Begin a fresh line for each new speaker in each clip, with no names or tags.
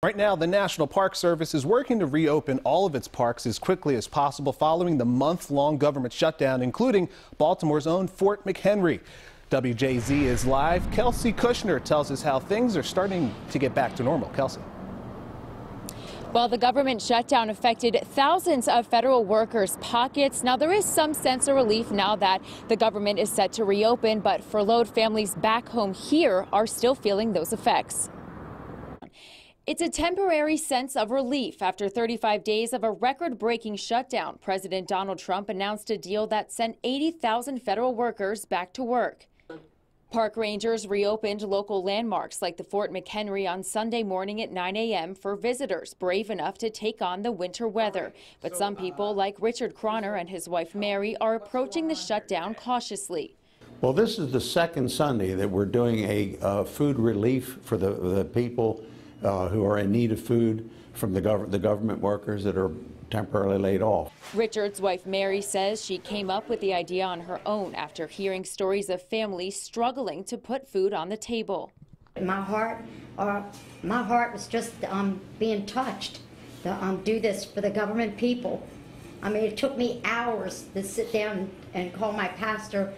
Right now, the National Park Service is working to reopen all of its parks as quickly as possible following the month-long government shutdown, including Baltimore's own Fort McHenry. WJZ is live. Kelsey Kushner tells us how things are starting to get back to normal. Kelsey.
Well, the government shutdown affected thousands of federal workers' pockets. Now, there is some sense of relief now that the government is set to reopen, but furloughed families back home here are still feeling those effects. It's a temporary sense of relief after 35 days of a record-breaking shutdown. President Donald Trump announced a deal that sent 80,000 federal workers back to work. Park rangers reopened local landmarks like the Fort McHenry on Sunday morning at 9 a.m. for visitors brave enough to take on the winter weather. But some people, like Richard Croner and his wife Mary, are approaching the shutdown cautiously.
Well, this is the second Sunday that we're doing a food relief for the people who are in need of food from the government workers that are temporarily laid off.
Richard's wife Mary says she came up with the idea on her own after hearing stories of families struggling to put food on the table.
My heart was just being touched to do this for the government people. I mean, it took me hours to sit down and call my pastor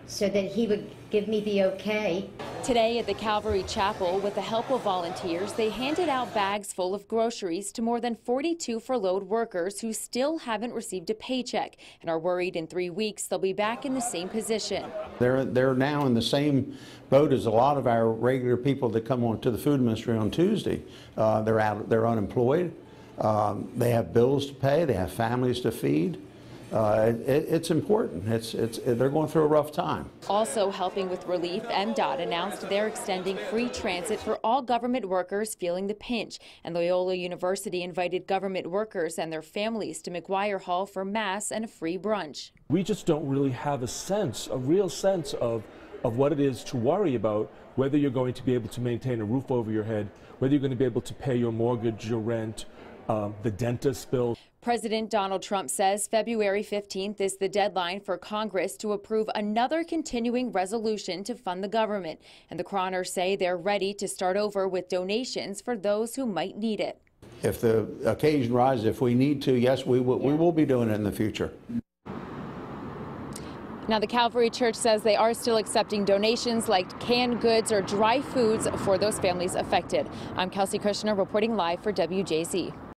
so that he would give me the okay.
Today at the Calvary Chapel, with the help of volunteers, they handed out bags full of groceries to more than 42 furloughed workers who still haven't received a paycheck and are worried in 3 weeks they'll be back in the same position.
They're now in the same boat as a lot of our regular people that come on to the food ministry on Tuesday. They're unemployed. They have bills to pay. They have families to feed. It's important. They're going through a rough time.
Also helping with relief, MDOT announced they're extending free transit for all government workers feeling the pinch. And Loyola University invited government workers and their families to McGuire Hall for Mass and a free brunch.
We just don't really have a real sense of what it is to worry about, whether you're going to be able to maintain a roof over your head, whether you're going to be able to pay your mortgage, your rent, the dentist bill.
President Donald Trump says February 15th is the deadline for Congress to approve another continuing resolution to fund the government. And the Croners say they're ready to start over with donations for those who might need it.
If the occasion rises, if we need to, yes, we will be doing it in the future.
Now, the Calvary Church says they are still accepting donations like canned goods or dry foods for those families affected. I'm Kelsey Kushner reporting live for WJZ.